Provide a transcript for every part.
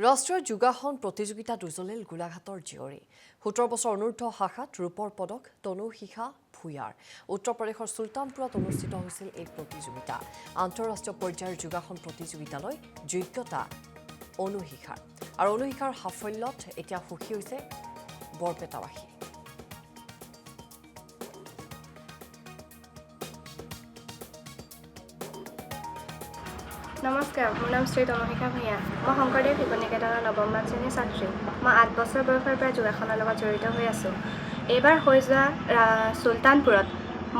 ৰাষ্ট্ৰীয় যোগাসন প্ৰতিযোগিতা দুজলিল গোলাঘাটৰ জীয়ৰী 17 বছৰ অনূৰ্ধ্ব শাখাত ৰূপৰ পদক তনু শিখা ভূঞাৰ উত্তৰ প্ৰদেশৰ সুলতানপুৰত অনুষ্ঠিত হৈছিল এই প্ৰতিযোগিতা আন্তঃৰাষ্ট্ৰীয় পৰ্যায়ৰ যোগাসন প্ৰতিযোগিতালৈ যোগ্যতা অনুশিখাৰ আৰু অনুশিখাৰ সাফল্যত এতিয়া সুখী হৈছে বৰপেটাবাসী নমস্কাৰ মোৰ নাম শ্ৰী তনুশিখা ভূঞা মই শংকৰদেৱ শিশু নিকেতনৰ নৱম শ্ৰেণীৰ ছাত্ৰী মই 8 বছৰ বয়সৰ পৰা যোগাসনৰ লগত জড়িত হৈ আছোঁ এইবাৰ হৈ যোৱা সুলতানপুৰত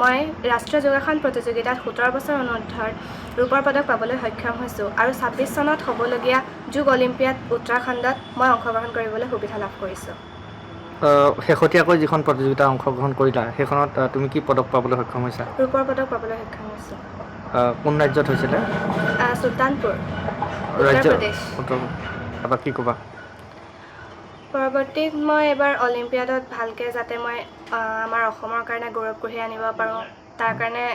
মই ৰাষ্ট্ৰীয় যোগাসন প্ৰতিযোগিতাত 17 বছৰ অনূৰ্ধ্বৰ ৰূপৰ পদক পাবলৈ সক্ষম হৈছোঁ আৰু 26 চনত হ'বলগীয়া যোগ অলিম্পিয়াড উত্তৰাখণ্ডত মই অংশগ্ৰহণ কৰিবলৈ সুবিধা লাভ কৰিছোঁ শেহতীয়াকৈ যিখন প্ৰতিযোগিতা অংশগ্ৰহণ কৰিলা সেইখনত তুমি কি পদক পাবলৈ সক্ষম হৈছা ৰূপৰ পদক পাবলৈ সক্ষম হৈছোঁ কোন ৰাজ্যত হৈছিলে সুলতানপুৰ উত্তৰ প্ৰদেশ তাৰপৰা কি ক'বা পৰৱৰ্তীত মই এবাৰ অলিম্পিয়াডত ভালকৈ যাতে মই আমাৰ অসমৰ কাৰণে গৌৰৱ কঢ়িয়াই আনিব পাৰোঁ তাৰ কাৰণে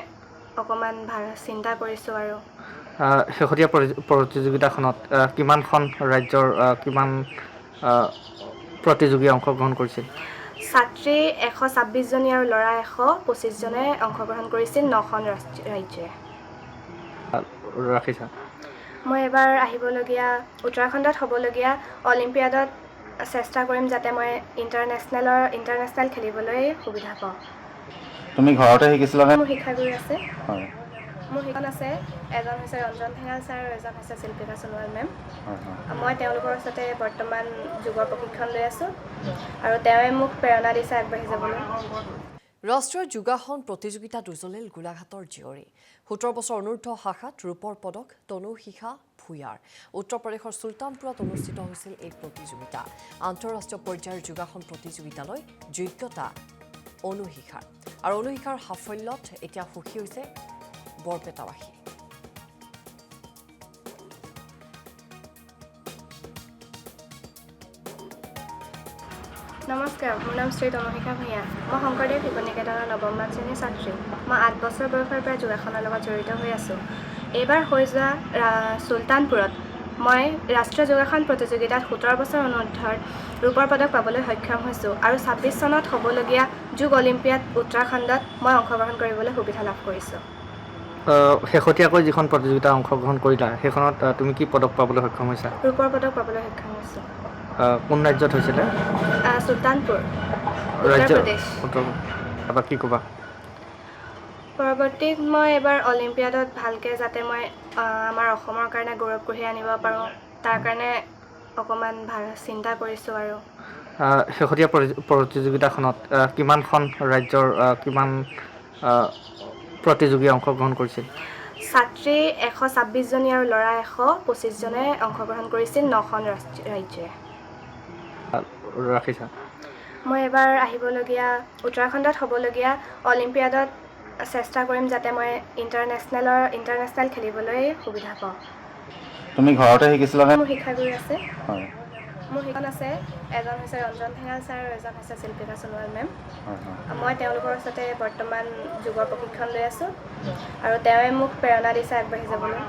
অকণমান ভাল চিন্তা কৰিছোঁ আৰু শেহতীয়া প্ৰতিযোগিতাখনত কিমানখন ৰাজ্যৰ কিমান প্ৰতিযোগী অংশগ্ৰহণ কৰিছিল ছাত্ৰী 126 জনী আৰু ল'ৰা 125 জনে অংশগ্ৰহণ কৰিছিল 9খন ৰাজ্যৰে ৰাখিছা মই এবাৰ আহিবলগীয়া উত্তৰাখণ্ডত হ'বলগীয়া অলিম্পিয়াডত চেষ্টা কৰিম যাতে মই ইণ্টাৰনেশ্যনেল খেলিবলৈ সুবিধা পাওঁ তুমি ঘৰতে শিকিছিলানে মোৰ শিক্ষাগুৰু আছে হয় মোৰ শিক্ষণ আছে এজন হৈছে ৰঞ্জন ঠেঙাল ছাৰ আৰু এজন হৈছে শিল্পিকা সোণোৱাল মেম হয় হয় মই তেওঁলোকৰ ওচৰতে বৰ্তমান যোগৰ প্ৰশিক্ষণ লৈ আছোঁ আৰু তেওঁৱে মোক প্ৰেৰণা দিছে আগবাঢ়ি যাবলৈ ৰাষ্ট্ৰীয় যোগাসন প্ৰতিযোগিতা দুজলিল গোলাঘাটৰ জীয়ৰী 17 বছৰ অনূৰ্ধ্ব শাখাত ৰূপৰ পদক তনু শিখা ভূঞাৰ উত্তৰ প্ৰদেশৰ সুলতানপুৰত অনুষ্ঠিত হৈছিল এই প্ৰতিযোগিতা আন্তঃৰাষ্ট্ৰীয় পৰ্যায়ৰ যোগাসন প্ৰতিযোগিতালৈ যোগ্যতা অনুশিখাৰ আৰু অনুশিখাৰ সাফল্যত এতিয়া সুখী হৈছে বৰপেটাবাসী নমস্কাৰ মোৰ নাম শ্ৰী তনুশিখা ভূঞা মই শংকৰদেৱ শিশু নিকেতনৰ নৱম শ্ৰেণীৰ ছাত্ৰী মই 8 বছৰ বয়সৰ পৰা যোগাসনৰ লগত জড়িত হৈ আছোঁ এইবাৰ হৈ যোৱা সুলতানপুৰত মই ৰাষ্ট্ৰীয় যোগাসন প্ৰতিযোগিতাত 17 বছৰ অনূৰ্ধ্বৰ ৰূপৰ পদক পাবলৈ সক্ষম হৈছোঁ আৰু 26 চনত হ'বলগীয়া যোগ অলিম্পিয়াড উত্তৰাখণ্ডত মই অংশগ্ৰহণ কৰিবলৈ সুবিধা লাভ কৰিছোঁ শেহতীয়াকৈ যিখন প্ৰতিযোগিতা অংশগ্ৰহণ কৰিলা সেইখনত তুমি কি পদক পাবলৈ সক্ষম হৈছা ৰূপৰ পদক পাবলৈ সক্ষম হৈছোঁ কোন ৰাজ্যত হৈছিলে সুলতানপুৰ উত্তৰ প্ৰদেশ তাৰপৰা কি ক'বা পৰৱৰ্তীত মই এবাৰ অলিম্পিয়াডত ভালকৈ যাতে মই আমাৰ অসমৰ কাৰণে গৌৰৱ কঢ়িয়াই আনিব পাৰোঁ তাৰ কাৰণে অকণমান ভাল চিন্তা কৰিছোঁ আৰু শেহতীয়া প্ৰতিযোগিতাখনত কিমানখন ৰাজ্যৰ কিমান প্ৰতিযোগী অংশগ্ৰহণ কৰিছিল ছাত্ৰী 126 জনী আৰু ল'ৰা 125 জনে অংশগ্ৰহণ কৰিছিল 9খন ৰাজ্যৰে ৰাখিছা মই এবাৰ আহিবলগীয়া উত্তৰাখণ্ডত হ'বলগীয়া অলিম্পিয়াডত চেষ্টা কৰিম যাতে মই ইণ্টাৰনেশ্যনেল খেলিবলৈ সুবিধা পাওঁ তুমি ঘৰতে শিকিছিলানে মোৰ শিক্ষাগুৰু আছে হয় মোৰ শিক্ষণ আছে এজন হৈছে ৰঞ্জন ঠেঙাল ছাৰ আৰু এজন হৈছে শিল্পিকা সোণোৱাল মেম হয় হয় মই তেওঁলোকৰ ওচৰতে বৰ্তমান যোগৰ প্ৰশিক্ষণ লৈ আছোঁ আৰু তেওঁৱে মোক প্ৰেৰণা দিছে আগবাঢ়ি যাবলৈ